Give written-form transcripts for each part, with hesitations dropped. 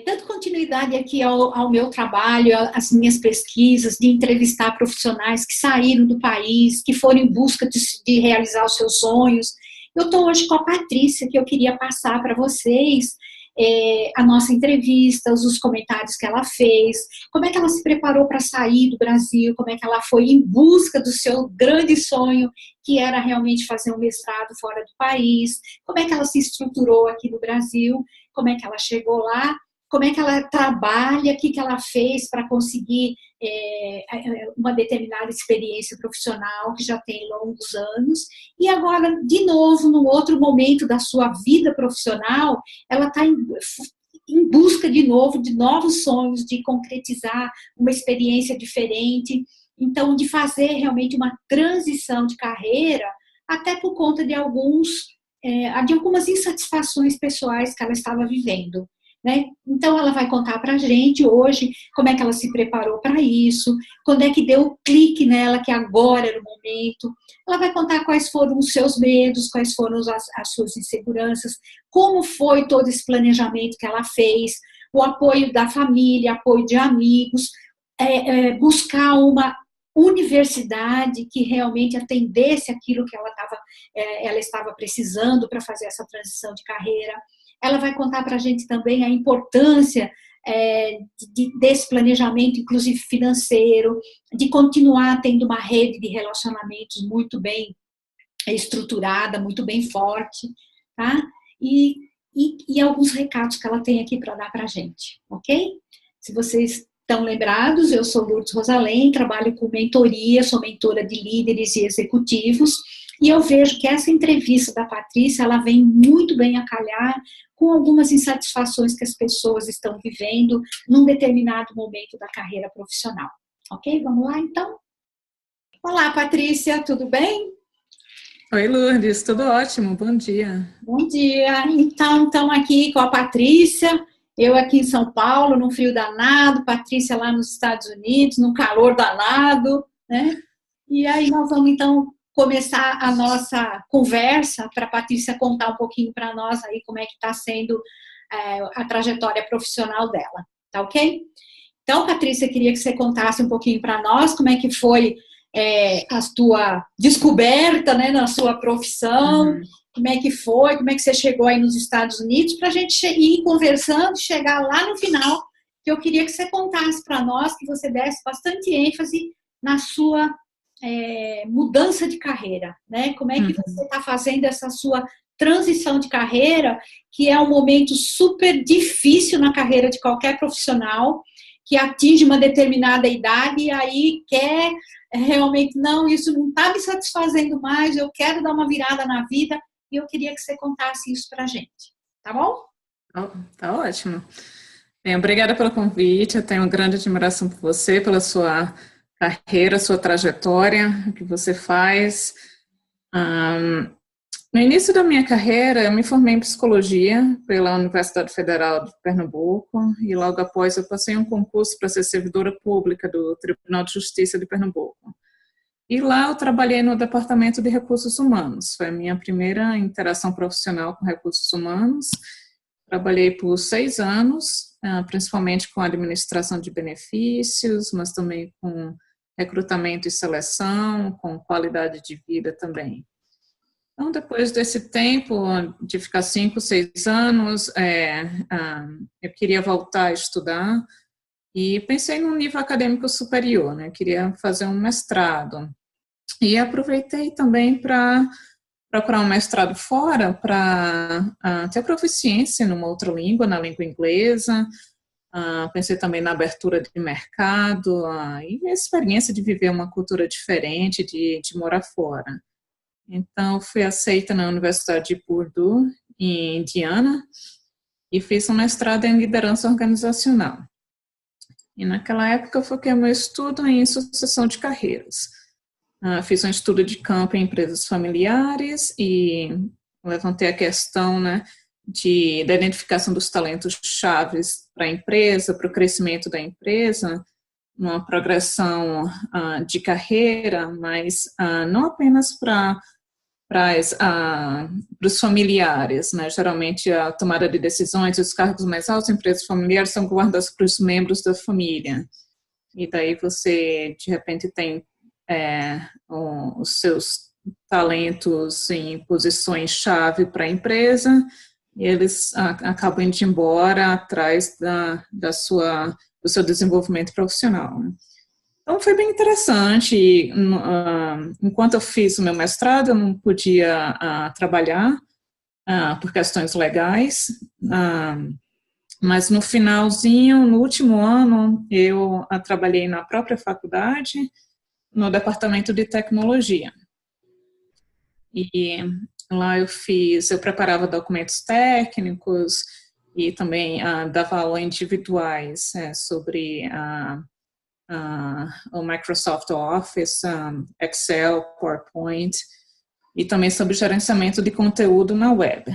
dando continuidade aqui ao meu trabalho, às minhas pesquisas, de entrevistar profissionais que saíram do país, que foram em busca de realizar os seus sonhos. Eu estou hoje com a Patrícia, que eu queria passar para vocês a nossa entrevista, os comentários que ela fez, como é que ela se preparou para sair do Brasil, como é que ela foi em busca do seu grande sonho, que era realmente fazer um mestrado fora do país, como é que ela se estruturou aqui no Brasil, como é que ela chegou lá, como é que ela trabalha, o que ela fez para conseguir uma determinada experiência profissional que já tem longos anos, e agora, de novo, num outro momento da sua vida profissional, ela está em busca de novo de novos sonhos, de concretizar uma experiência diferente, então de fazer realmente uma transição de carreira, até por conta de algumas insatisfações pessoais que ela estava vivendo. Né? Então, ela vai contar para a gente hoje como é que ela se preparou para isso, quando é que deu o clique nela, que agora era o momento. Ela vai contar quais foram os seus medos, quais foram as suas inseguranças, como foi todo esse planejamento que ela fez, o apoio da família, apoio de amigos, buscar uma universidade que realmente atendesse aquilo que ela estava precisando para fazer essa transição de carreira. Ela vai contar para a gente também a importância desse planejamento, inclusive financeiro, de continuar tendo uma rede de relacionamentos muito bem estruturada, muito bem forte, tá? E alguns recados que ela tem aqui para dar para a gente, ok? Se vocês estão lembrados, eu sou Lourdes Rosalém, trabalho com mentoria, sou mentora de líderes e executivos, e eu vejo que essa entrevista da Patrícia, ela vem muito bem a calhar com algumas insatisfações que as pessoas estão vivendo num determinado momento da carreira profissional. Ok? Vamos lá, então? Olá, Patrícia, tudo bem? Oi, Lourdes, tudo ótimo, bom dia. Bom dia. Então, estamos aqui com a Patrícia, eu aqui em São Paulo, num frio danado, Patrícia lá nos Estados Unidos, num calor danado, né? E aí nós vamos, então, começar a nossa conversa para a Patrícia contar um pouquinho para nós aí como é que está sendo a trajetória profissional dela, tá ok? Então, Patrícia, queria que você contasse um pouquinho para nós como é que foi a tua descoberta, né, na sua profissão, como é que foi, como é que você chegou aí nos Estados Unidos, para a gente ir conversando, chegar lá no final, que eu queria que você contasse para nós, que você desse bastante ênfase na sua mudança de carreira, né? Como é que você está fazendo essa sua transição de carreira, que é um momento super difícil na carreira de qualquer profissional, que atinge uma determinada idade e aí quer realmente, não, isso não está me satisfazendo mais, eu quero dar uma virada na vida, e eu queria que você contasse isso para a gente, tá bom? Tá ótimo. Bem, obrigada pelo convite, eu tenho grande admiração por você, pela sua carreira, sua trajetória, o que você faz. No início da minha carreira, eu me formei em psicologia pela Universidade Federal de Pernambuco e logo após eu passei um concurso para ser servidora pública do Tribunal de Justiça de Pernambuco. E lá eu trabalhei no Departamento de Recursos Humanos, foi a minha primeira interação profissional com recursos humanos. Trabalhei por 6 anos, principalmente com administração de benefícios, mas também com recrutamento e seleção, com qualidade de vida também. Então, depois desse tempo, de ficar 5, 6 anos, eu queria voltar a estudar e pensei num nível acadêmico superior, né? Queria fazer um mestrado. E aproveitei também para procurar um mestrado fora, para ter proficiência numa outra língua, na língua inglesa. Pensei também na abertura de mercado e a experiência de viver uma cultura diferente, de morar fora. Então, fui aceita na Universidade de Purdue, em Indiana, e fiz um mestrado em liderança organizacional. E naquela época eu foquei meu estudo em sucessão de carreiras. Fiz um estudo de campo em empresas familiares e levantei a questão, né, da identificação dos talentos chaves para a empresa, para o crescimento da empresa, uma progressão de carreira, mas não apenas para os familiares, né? Geralmente a tomada de decisões, os cargos mais altos em empresas familiares são guardados para os membros da família. E daí você, de repente, tem os seus talentos em posições-chave para a empresa, e eles acabam indo embora atrás do seu desenvolvimento profissional. Então, foi bem interessante. Enquanto eu fiz o meu mestrado, eu não podia trabalhar por questões legais, mas no finalzinho, no último ano, eu trabalhei na própria faculdade, no departamento de tecnologia. E lá eu preparava documentos técnicos e também dava aula individuais sobre o Microsoft Office, Excel, PowerPoint, e também sobre gerenciamento de conteúdo na web.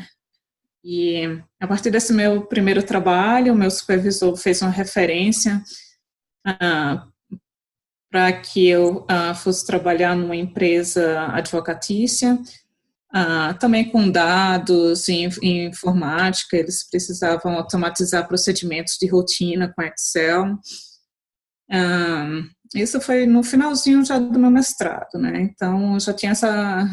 E a partir desse meu primeiro trabalho, o meu supervisor fez uma referência para que eu fosse trabalhar numa empresa advocatícia, também com dados e informática. Eles precisavam automatizar procedimentos de rotina com Excel. Isso foi no finalzinho já do meu mestrado, né? Então, eu já tinha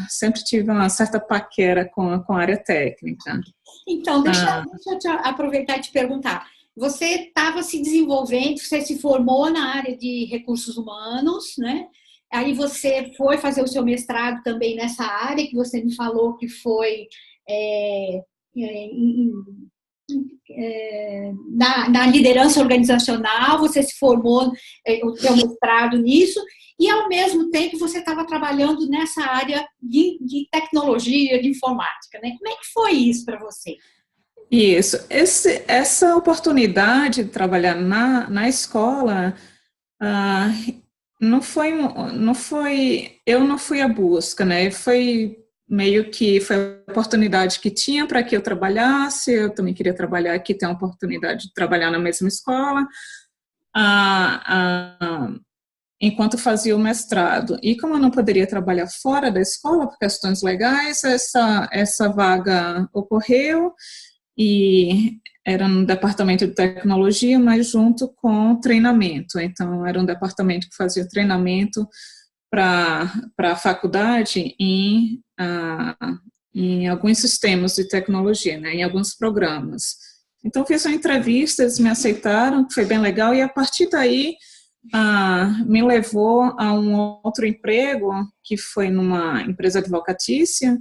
sempre tive uma certa paquera com a área técnica. Então, deixa eu te aproveitar e te perguntar. Você estava se desenvolvendo, você se formou na área de recursos humanos, né? Aí você foi fazer o seu mestrado também nessa área, que você me falou que foi na liderança organizacional, você se formou, o seu mestrado nisso, e ao mesmo tempo você estava trabalhando nessa área de tecnologia, de informática, né? Como é que foi isso para você? Isso. Essa oportunidade de trabalhar na escola eu não fui à busca, né? Foi a oportunidade que tinha para que eu trabalhasse. Eu também queria trabalhar aqui, ter a oportunidade de trabalhar na mesma escola, enquanto fazia o mestrado. E como eu não poderia trabalhar fora da escola por questões legais, essa vaga ocorreu. E era no departamento de tecnologia, mas junto com treinamento. Então, era um departamento que fazia treinamento para a faculdade em alguns sistemas de tecnologia, né, em alguns programas. Então, fiz uma entrevista, eles me aceitaram, foi bem legal, e a partir daí me levou a um outro emprego, que foi numa empresa advocatícia,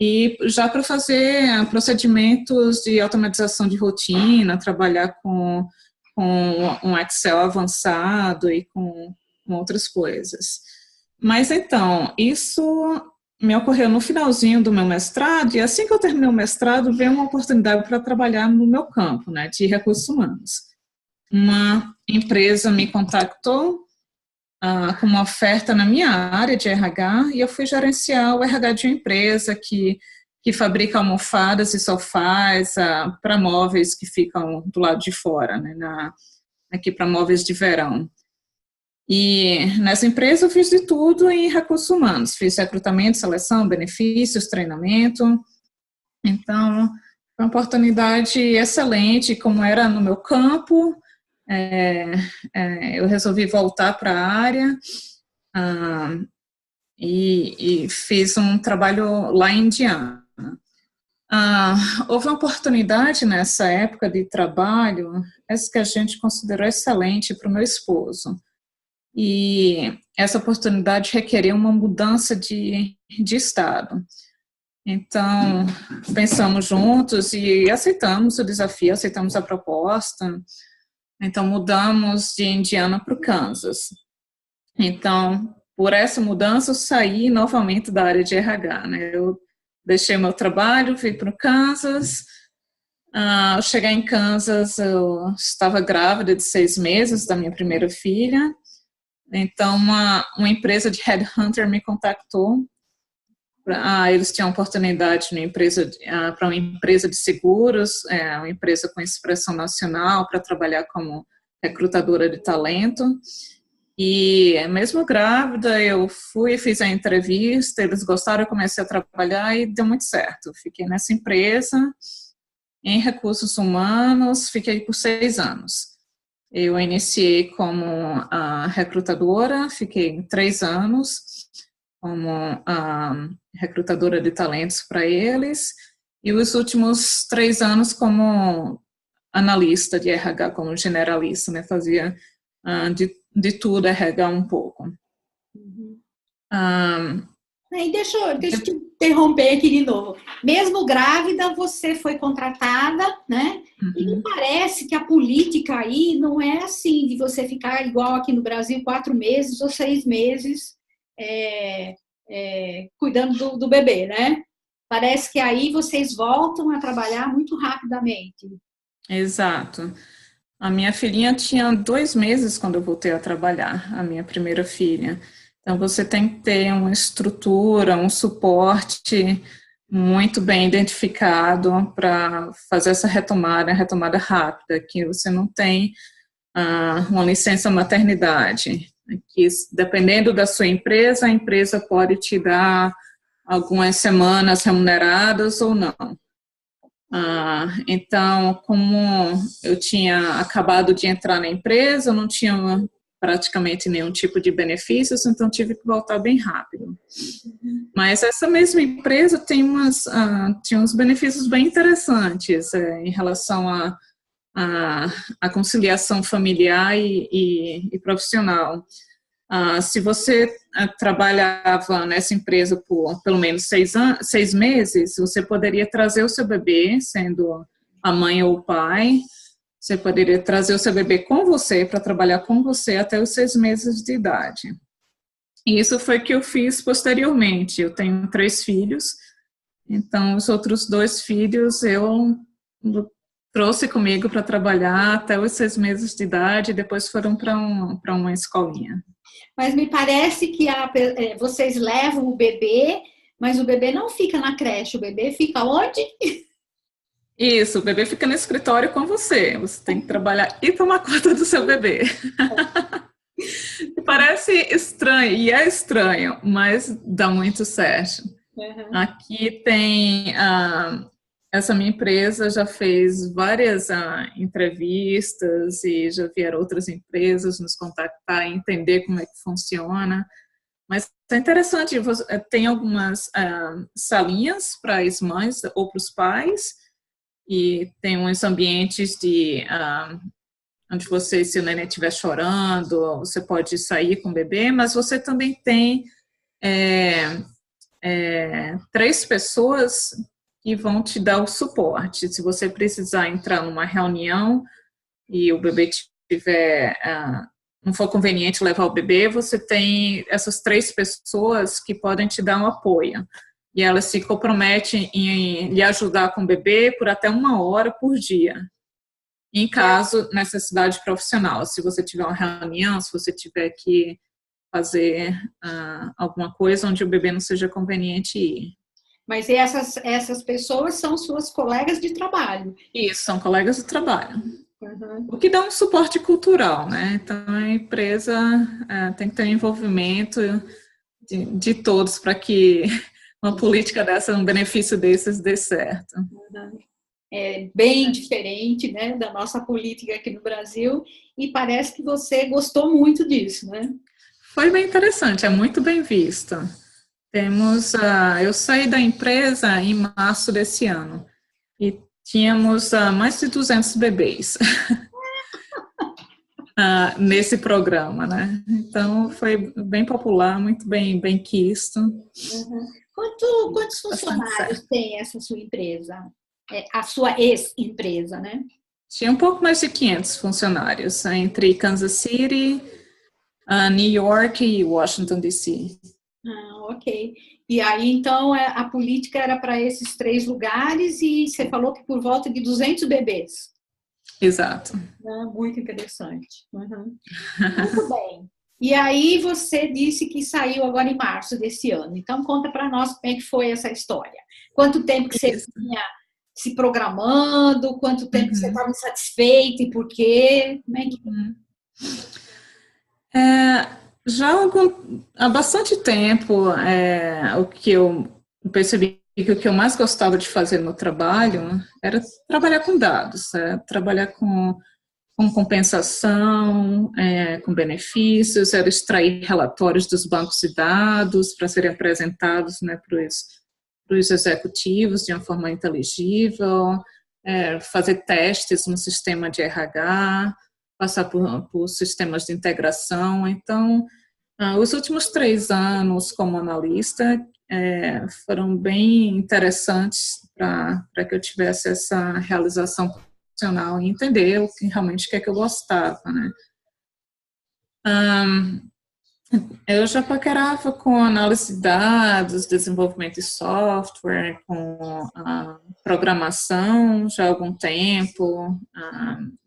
e já para fazer procedimentos de automatização de rotina, trabalhar com um Excel avançado e com outras coisas. Mas então, isso me ocorreu no finalzinho do meu mestrado, e assim que eu terminei o mestrado, veio uma oportunidade para trabalhar no meu campo, né, de recursos humanos. Uma empresa me contactou com uma oferta na minha área de RH, e eu fui gerenciar o RH de uma empresa que fabrica almofadas e sofás para móveis que ficam do lado de fora, né, aqui para móveis de verão. E nessa empresa eu fiz de tudo em recursos humanos, fiz recrutamento, seleção, benefícios, treinamento. Então, foi uma oportunidade excelente, como era no meu campo. Eu resolvi voltar para a área e fiz um trabalho lá em Indiana. Houve uma oportunidade nessa época de trabalho, essa que a gente considerou excelente para o meu esposo. E essa oportunidade requeria uma mudança de estado. Então, pensamos juntos e aceitamos o desafio, aceitamos a proposta. Então, mudamos de Indiana para o Kansas. Então, por essa mudança, eu saí novamente da área de RH, né? Eu deixei meu trabalho, vim para o Kansas. Ao chegar em Kansas, eu estava grávida de 6 meses da minha primeira filha. Então, uma empresa de headhunter me contactou. Eles tinham oportunidade para uma empresa de seguros, uma empresa com expressão nacional, para trabalhar como recrutadora de talento. E mesmo grávida, eu fui, fiz a entrevista, eles gostaram, eu comecei a trabalhar e deu muito certo. Fiquei nessa empresa, em recursos humanos, fiquei por 6 anos. Eu iniciei como recrutadora, fiquei 3 anos como recrutadora de talentos para eles, e os últimos 3 anos como analista de RH, como generalista, né? Fazia de tudo RH um pouco. Uhum. Deixa eu te interromper aqui de novo. Mesmo grávida, você foi contratada, né? Uhum. E me parece que a política aí não é assim, de você ficar igual aqui no Brasil 4 meses ou 6 meses cuidando do bebê, né? Parece que aí vocês voltam a trabalhar muito rapidamente. Exato. A minha filhinha tinha 2 meses quando eu voltei a trabalhar, a minha primeira filha. Então, você tem que ter uma estrutura, um suporte muito bem identificado para fazer essa retomada rápida, que você não tem uma licença maternidade, que dependendo da sua empresa, a empresa pode te dar algumas semanas remuneradas ou não. Então, como eu tinha acabado de entrar na empresa, eu não tinha praticamente nenhum tipo de benefícios, então tive que voltar bem rápido. Mas essa mesma empresa tinha uns benefícios bem interessantes em relação à conciliação familiar e profissional. Se você trabalhava nessa empresa por pelo menos 6 meses, você poderia trazer o seu bebê, sendo a mãe ou o pai, você poderia trazer o seu bebê com você, para trabalhar com você até os 6 meses de idade. E isso foi o que eu fiz posteriormente. Eu tenho 3 filhos, então os outros 2 filhos eu trouxe comigo para trabalhar até os 6 meses de idade, e depois foram para uma escolinha. Mas me parece que vocês levam o bebê, mas o bebê não fica na creche, o bebê fica onde? Isso, o bebê fica no escritório com você. Você tem que trabalhar e tomar conta do seu bebê. Parece estranho, e é estranho, mas dá muito certo. Uhum. Aqui tem... essa minha empresa já fez várias entrevistas e já vieram outras empresas nos contactar e entender como é que funciona. Mas é interessante, tem algumas salinhas para as mães ou para os pais, e tem uns ambientes onde você, se o neném estiver chorando, você pode sair com o bebê, mas você também tem 3 pessoas que vão te dar o suporte. Se você precisar entrar numa reunião e o bebê tiver, não for conveniente levar o bebê, você tem essas 3 pessoas que podem te dar um apoio. E elas se comprometem em lhe ajudar com o bebê por até 1 hora por dia. Em caso, necessidade profissional. Se você tiver uma reunião, se você tiver que fazer alguma coisa onde o bebê não seja conveniente ir. Mas essas pessoas são suas colegas de trabalho. Isso, são colegas de trabalho. Uhum. O que dá um suporte cultural, né? Então, a empresa tem que ter um envolvimento de todos para que uma política dessa, um benefício desses dê certo. Uhum. É bem diferente, né, da nossa política aqui no Brasil, e parece que você gostou muito disso, né? Foi bem interessante, é muito bem visto. Eu saí da empresa em março desse ano e tínhamos mais de 200 bebês nesse programa, né? Então, foi bem popular, muito bem quisto. Uhum. Quantos funcionários tem essa sua empresa? A sua ex-empresa, né? Tinha um pouco mais de 500 funcionários, entre Kansas City, New York e Washington, D.C. Ok. E aí, então, a política era para esses 3 lugares e você falou que por volta de 200 bebês. Exato. Muito interessante. Uhum. Muito bem. E aí, você disse que saiu agora em março desse ano. Então, conta para nós como é que foi essa história. Quanto tempo que você tinha se programando? Quanto tempo você estava insatisfeita e por quê? Como é que... Já há bastante tempo, o que eu percebi que o que eu mais gostava de fazer no trabalho era trabalhar com dados, trabalhar com compensação, com benefícios, era extrair relatórios dos bancos de dados para serem apresentados, né, para os executivos de uma forma inteligível, fazer testes no sistema de RH, passar por sistemas de integração. Então, os últimos 3 anos como analista foram bem interessantes para que eu tivesse essa realização profissional e entender o que realmente que eu gostava, né? Eu já paquerava com análise de dados, desenvolvimento de software, com programação já há algum tempo.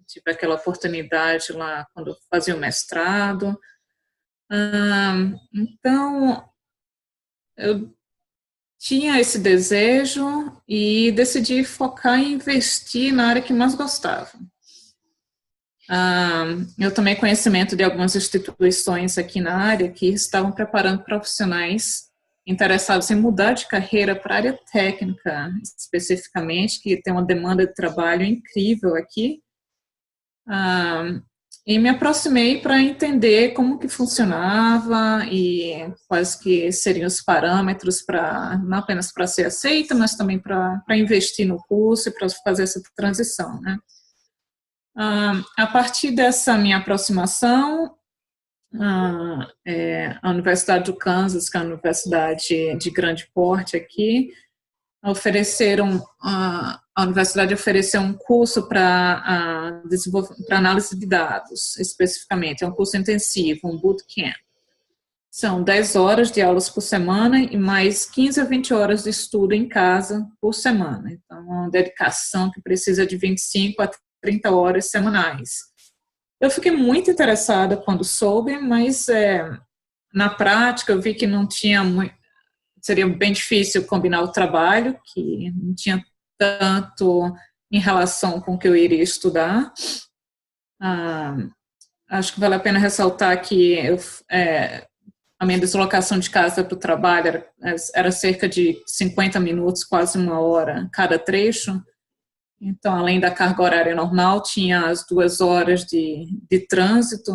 Tive aquela oportunidade lá quando eu fazia o mestrado. Então, eu tinha esse desejo e decidi focar em investir na área que mais gostava. Eu tomei conhecimento de algumas instituições aqui na área que estavam preparando profissionais interessados em mudar de carreira para a área técnica, especificamente, que tem uma demanda de trabalho incrível aqui. E me aproximei para entender como que funcionava e quais que seriam os parâmetros para, não apenas para ser aceita, mas também para investir no curso e para fazer essa transição, né? A partir dessa minha aproximação, a Universidade do Kansas, que é uma universidade de grande porte aqui, a universidade ofereceu um curso para análise de dados, especificamente, é um curso intensivo, um bootcamp. São 10 horas de aulas por semana e mais 15 a 20 horas de estudo em casa por semana. Então, uma dedicação que precisa de 25 a 30 horas semanais. Eu fiquei muito interessada quando soube, mas na prática eu vi que não tinha seria bem difícil combinar o trabalho, que não tinha tanto em relação com o que eu iria estudar. Acho que vale a pena ressaltar que a minha deslocação de casa para o trabalho era cerca de 50 minutos, quase 1 hora cada trecho. Então, além da carga horária normal, tinha as 2 horas de trânsito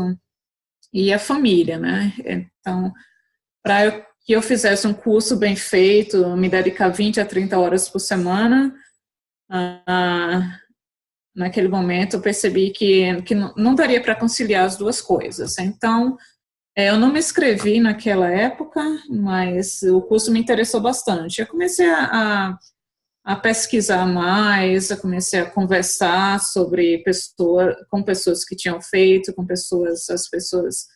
e a família, né? Então, para que eu fizesse um curso bem feito, me dedicar 20 a 30 horas por semana, naquele momento eu percebi que não daria para conciliar as duas coisas. Então, eu não me inscrevi naquela época, mas o curso me interessou bastante. Eu comecei a pesquisar mais, eu comecei a conversar com pessoas que tinham feito, com as pessoas,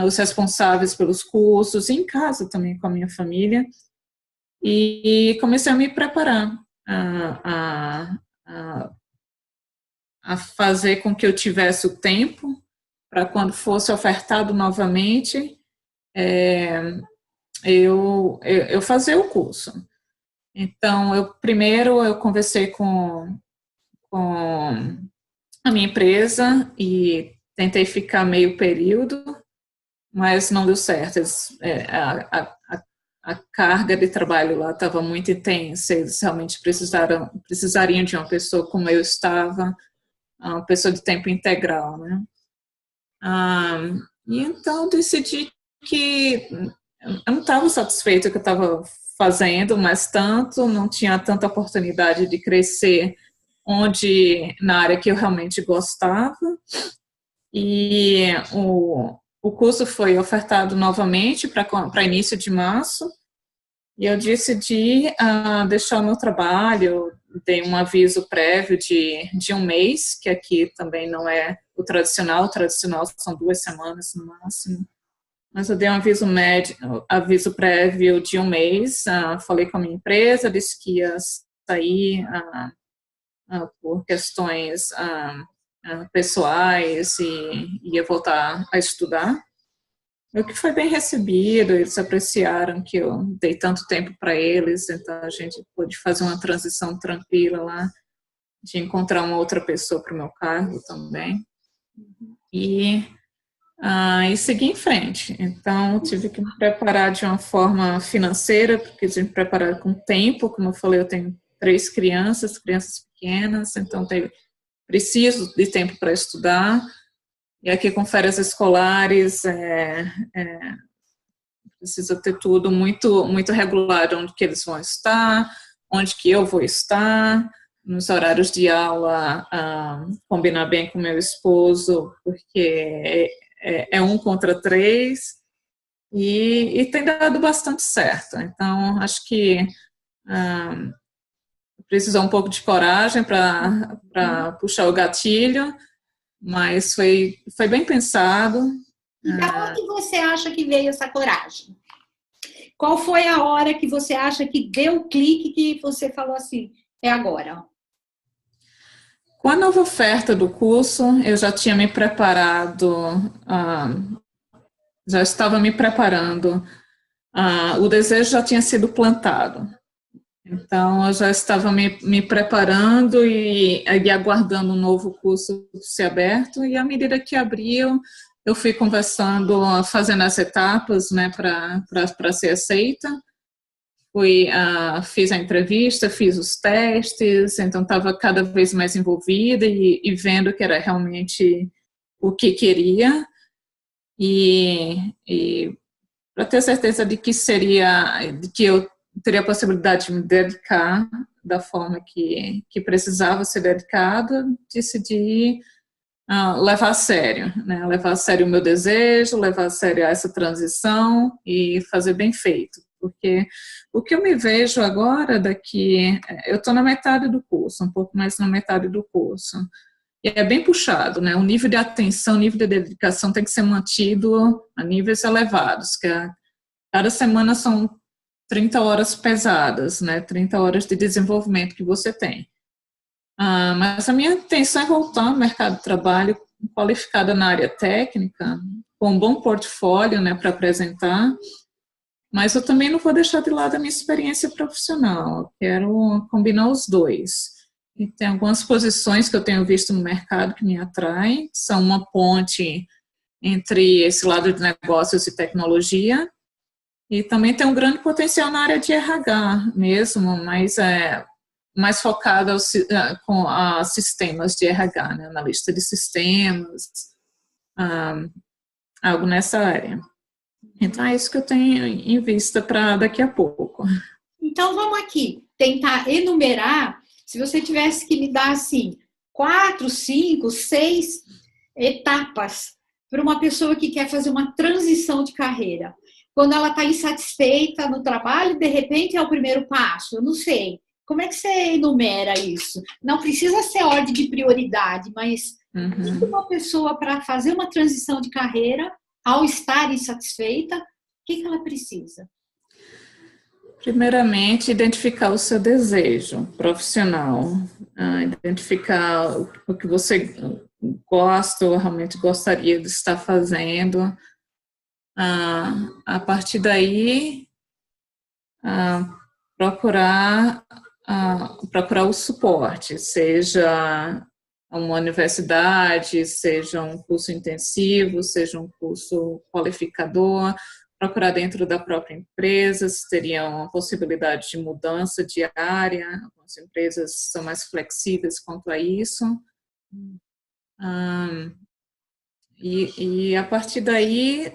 os responsáveis pelos cursos, em casa também com a minha família, e comecei a me preparar, a fazer com que eu tivesse o tempo para quando fosse ofertado novamente, eu fazer o curso. Então, primeiro eu conversei com a minha empresa e tentei ficar meio período, mas não deu certo. A carga de trabalho lá estava muito intensa, eles realmente precisariam de uma pessoa como eu estava, uma pessoa de tempo integral, né? E então decidi que eu não estava satisfeita com o que eu estava fazendo, mas não tinha tanta oportunidade de crescer na área que eu realmente gostava. E o curso foi ofertado novamente para início de março, e eu decidi deixar o meu trabalho, dei um aviso prévio de 1 mês, que aqui também não é o tradicional são 2 semanas no máximo. Mas eu dei um aviso prévio de 1 mês, falei com a minha empresa, disse que ia sair por questões pessoais e ia voltar a estudar. O que foi bem recebido, eles apreciaram que eu dei tanto tempo para eles, então a gente pôde fazer uma transição tranquila lá, de encontrar uma outra pessoa para o meu cargo também. E e seguir em frente. Então, tive que me preparar de uma forma financeira, porque tive que me preparar com tempo. Como eu falei, eu tenho 3 crianças pequenas, então preciso de tempo para estudar. E aqui com férias escolares, precisa ter tudo muito regular, onde que eles vão estar, onde que eu vou estar, nos horários de aula, combinar bem com meu esposo, porque é 1 contra 3, e tem dado bastante certo. Então, acho que precisou um pouco de coragem para puxar o gatilho, mas foi bem pensado. E da onde você acha que veio essa coragem? Qual foi a hora que você acha que deu o clique que você falou assim, é agora? Com a nova oferta do curso, eu já tinha me preparado, já estava me preparando, o desejo já tinha sido plantado. Então, eu já estava me preparando e aguardando um novo curso ser aberto, e à medida que abriu, eu fui conversando, fazendo as etapas, né, para ser aceita. Fiz a entrevista, fiz os testes, então estava cada vez mais envolvida e vendo que era realmente o que queria, e para ter certeza de que eu teria a possibilidade de me dedicar da forma que precisava ser dedicada, decidi levar a sério, né? Levar a sério o meu desejo, levar a sério essa transição e fazer bem feito. Porque o que eu me vejo agora eu estou na metade do curso, um pouco mais na metade do curso, e é bem puxado, né? O nível de atenção, o nível de dedicação tem que ser mantido a níveis elevados, cada semana são 30 horas pesadas, né? 30 horas de desenvolvimento que você tem. Mas a minha intenção é voltar ao mercado de trabalho qualificada na área técnica, com um bom portfólio, né, para apresentar, mas eu também não vou deixar de lado a minha experiência profissional, eu quero combinar os dois. E tem algumas posições que eu tenho visto no mercado que me atraem, são uma ponte entre esse lado de negócios e tecnologia, e também tem um grande potencial na área de RH mesmo, mas mais focada com sistemas de RH, né, analista de sistemas, algo nessa área. Então, é isso que eu tenho em vista para daqui a pouco. Então, vamos aqui tentar enumerar, se você tivesse que me dar, assim, 4, 5, 6 etapas para uma pessoa que quer fazer uma transição de carreira. Quando ela está insatisfeita no trabalho, de repente é o primeiro passo, eu não sei. Como é que você enumera isso? Não precisa ser ordem de prioridade, mas uma pessoa para fazer uma transição de carreira, ao estar insatisfeita, o que ela precisa? Primeiramente, identificar o seu desejo profissional, identificar o que você gosta ou realmente gostaria de estar fazendo. A partir daí, procurar o suporte, seja uma universidade, seja um curso intensivo, seja um curso qualificador, procurar dentro da própria empresa se teria uma possibilidade de mudança diária. Algumas empresas são mais flexíveis quanto a isso. E a partir daí,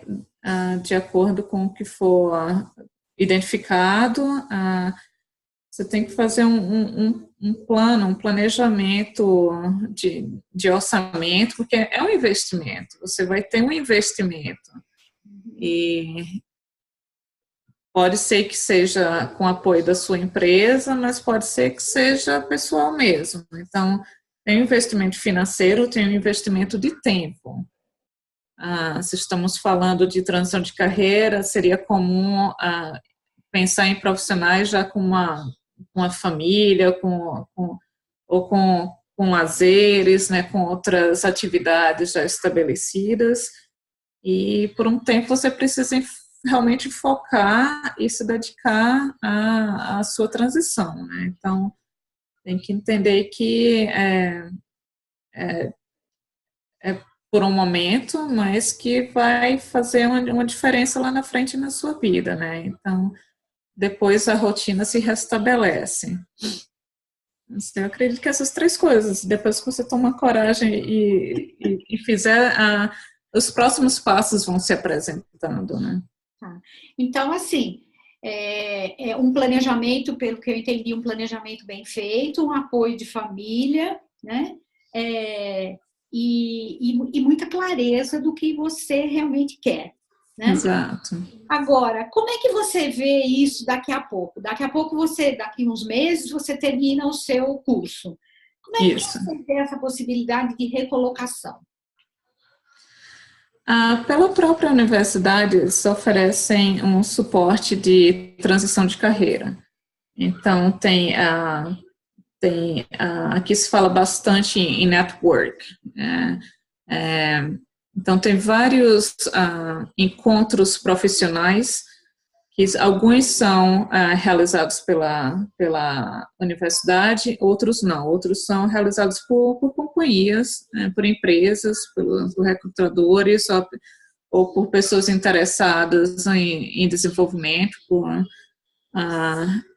de acordo com o que for identificado, você tem que fazer um plano, um planejamento de orçamento, porque é um investimento, você vai ter um investimento. E pode ser que seja com apoio da sua empresa, mas pode ser que seja pessoal mesmo. Então, tem um investimento financeiro, tem um investimento de tempo. Se estamos falando de transição de carreira, seria comum pensar em profissionais já com uma família, ou com lazeres, né, com outras atividades já estabelecidas, e por um tempo você precisa realmente focar e se dedicar à sua transição, né? Então, tem que entender que por um momento, mas que vai fazer uma diferença lá na frente na sua vida, né? Então, depois a rotina se restabelece. Eu acredito que essas três coisas, depois que você toma coragem e fizer, os próximos passos vão se apresentando, né? Tá. Então, assim, é um planejamento, pelo que eu entendi, um planejamento bem feito, um apoio de família, né? E muita clareza do que você realmente quer, né? Exato. Agora, como é que você vê isso daqui a pouco? Daqui a pouco daqui uns meses, você termina o seu curso. Como é que Isso. você vê essa possibilidade de recolocação? Pela própria universidade, eles oferecem um suporte de transição de carreira. Então, aqui se fala bastante em network. Então, tem vários encontros profissionais, que alguns são realizados pela universidade, outros não. Outros são realizados por companhias, por empresas, por recrutadores, ou por pessoas interessadas em desenvolvimento.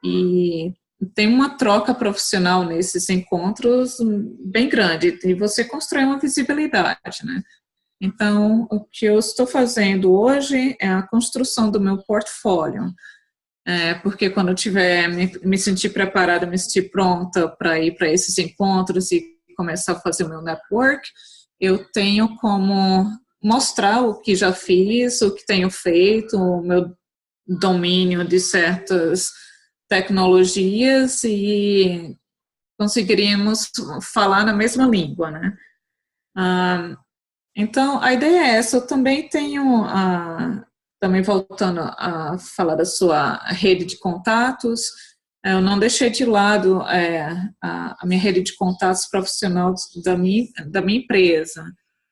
E tem uma troca profissional nesses encontros bem grande, e você constrói uma visibilidade, né? Então, o que eu estou fazendo hoje é a construção do meu portfólio, porque quando eu tiver, me sentir preparada, me sentir pronta para ir para esses encontros e começar a fazer o meu network, eu tenho como mostrar o que já fiz, o que tenho feito, o meu domínio de certas tecnologias e conseguiríamos falar na mesma língua, né? Então, a ideia é essa. Eu também tenho, também voltando a falar da sua rede de contatos, eu não deixei de lado a minha rede de contatos profissional da minha empresa.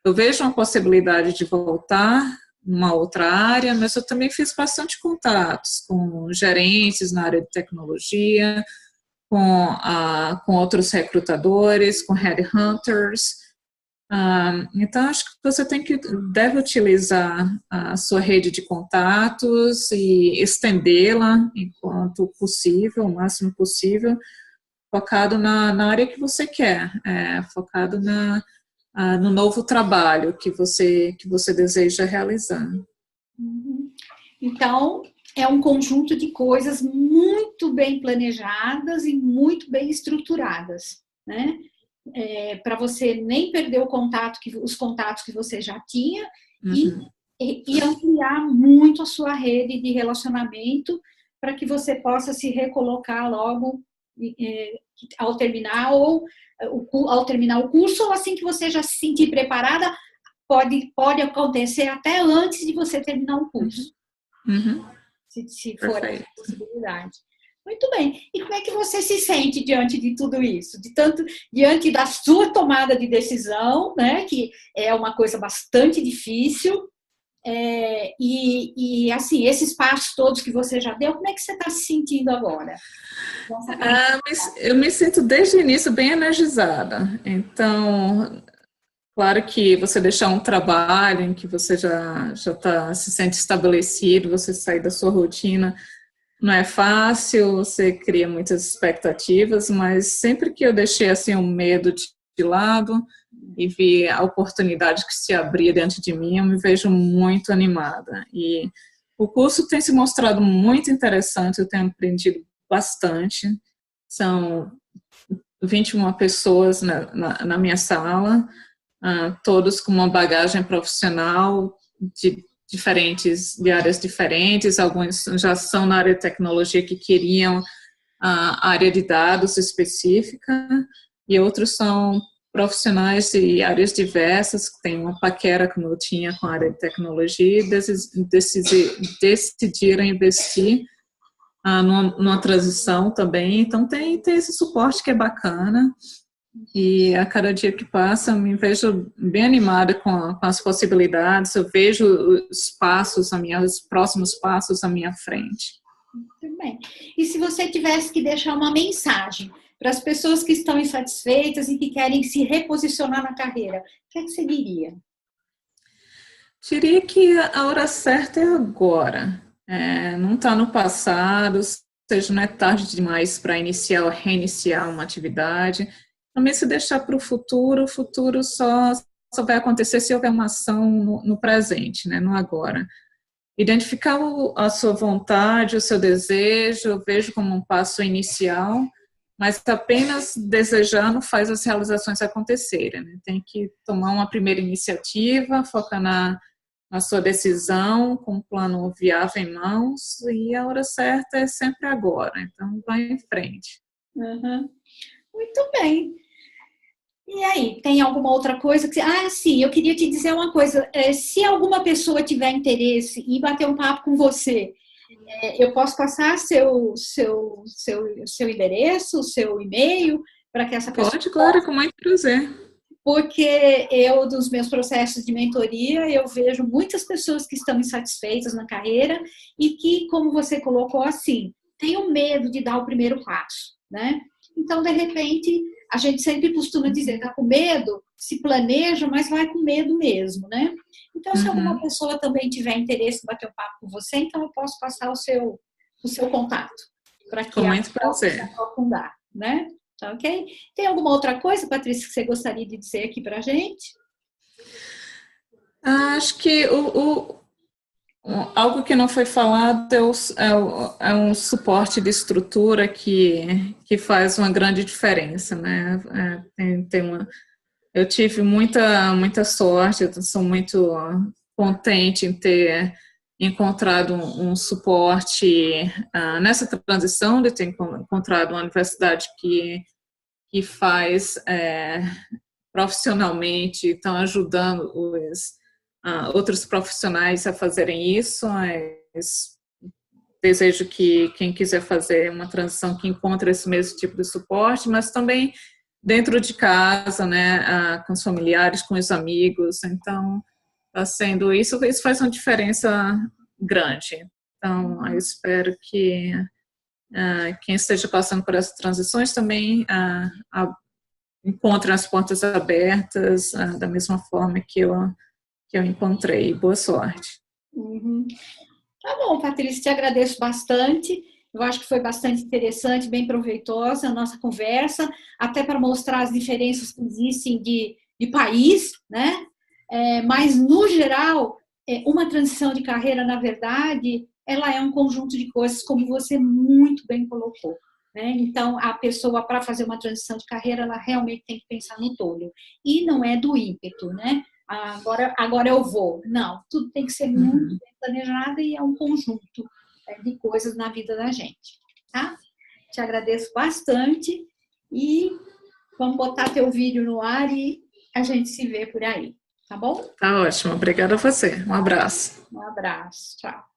Eu vejo uma possibilidade de voltar numa outra área, mas eu também fiz bastante contatos com gerentes na área de tecnologia, com outros recrutadores, com headhunters. Então, acho que você deve utilizar a sua rede de contatos e estendê-la enquanto possível, o máximo possível, focado na área que você quer, focado no novo trabalho que você deseja realizar. Então, é um conjunto de coisas muito bem planejadas e muito bem estruturadas, né? Para você nem perder os contatos que você já tinha e ampliar muito a sua rede de relacionamento para que você possa se recolocar logo ao terminar o curso, ou assim que você já se sentir preparada, pode acontecer até antes de você terminar o curso. Se for a possibilidade. Muito bem. E como é que você se sente diante de tudo isso? Diante da sua tomada de decisão, né, que é uma coisa bastante difícil, e assim, esses passos todos que você já deu, como é que você está se sentindo agora? Eu me sinto desde o início bem energizada. Então, claro que você deixar um trabalho em que você já se sente estabelecido, você sair da sua rotina, não é fácil, você cria muitas expectativas, mas sempre que eu deixei assim o medo de lado e vi a oportunidade que se abria diante de mim, eu me vejo muito animada. E o curso tem se mostrado muito interessante, eu tenho aprendido bastante. São 21 pessoas na minha sala, todos com uma bagagem profissional de áreas diferentes, alguns já são na área de tecnologia que queriam a área de dados específica, e outros são profissionais de áreas diversas, que têm uma paquera, como eu tinha, com a área de tecnologia, e decidiram investir numa transição também. Então, tem esse suporte que é bacana. E a cada dia que passa, eu me vejo bem animada com as possibilidades, eu vejo os próximos passos à minha frente. Muito bem. E se você tivesse que deixar uma mensagem para as pessoas que estão insatisfeitas e que querem se reposicionar na carreira, o que é que você diria? Diria que a hora certa é agora. Não está no passado, ou seja, não é tarde demais para iniciar ou reiniciar uma atividade. Também se deixar para o futuro só vai acontecer se houver uma ação no presente, né, no agora. Identificar a sua vontade, o seu desejo, eu vejo como um passo inicial, mas apenas desejar não faz as realizações acontecerem, né? Tem que tomar uma primeira iniciativa, focar na sua decisão, com um plano viável em mãos, e a hora certa é sempre agora, então vai em frente. Uhum. Muito bem. E aí, tem alguma outra coisa que... Ah, sim, eu queria te dizer uma coisa. Se alguma pessoa tiver interesse em bater um papo com você, eu posso passar seu endereço, seu e-mail, para que essa pessoa... Pode, claro, com muito prazer. Porque dos meus processos de mentoria, eu vejo muitas pessoas que estão insatisfeitas na carreira e que, como você colocou assim, têm o medo de dar o primeiro passo, né? Então, de repente, a gente sempre costuma dizer, tá com medo, se planeja, mas vai com medo mesmo, né? Então, se alguma pessoa também tiver interesse em bater um papo com você, então eu posso passar o seu contato para que ela possa se aprofundar, né? Tá ok? Tem alguma outra coisa, Patrícia, que você gostaria de dizer aqui para a gente? Acho que algo que não foi falado é um suporte de estrutura que faz uma grande diferença, né? Eu tive muita sorte, eu sou muito contente em ter encontrado um suporte nessa transição, de ter encontrado uma universidade que faz profissionalmente, estão ajudando outros profissionais a fazerem isso. Desejo que quem quiser fazer uma transição que encontre esse mesmo tipo de suporte, mas também dentro de casa, né, com os familiares, com os amigos. Então, está sendo isso faz uma diferença grande. Então, eu espero que quem esteja passando por essas transições também encontre as portas abertas da mesma forma que eu encontrei. Boa sorte. Uhum. Tá bom, Patrícia, te agradeço bastante. Eu acho que foi bastante interessante, bem proveitosa a nossa conversa, até para mostrar as diferenças que existem de país, né? Mas, no geral, uma transição de carreira, na verdade, ela é um conjunto de coisas, como você muito bem colocou. Né? Então, a pessoa, para fazer uma transição de carreira, ela realmente tem que pensar no todo. E não é do ímpeto, né? Agora eu vou. Não, tudo tem que ser muito bem planejado e é um conjunto de coisas na vida da gente. Tá? Te agradeço bastante e vamos botar teu vídeo no ar e a gente se vê por aí. Tá bom? Tá ótimo. Obrigada a você. Um abraço. Um abraço. Tchau.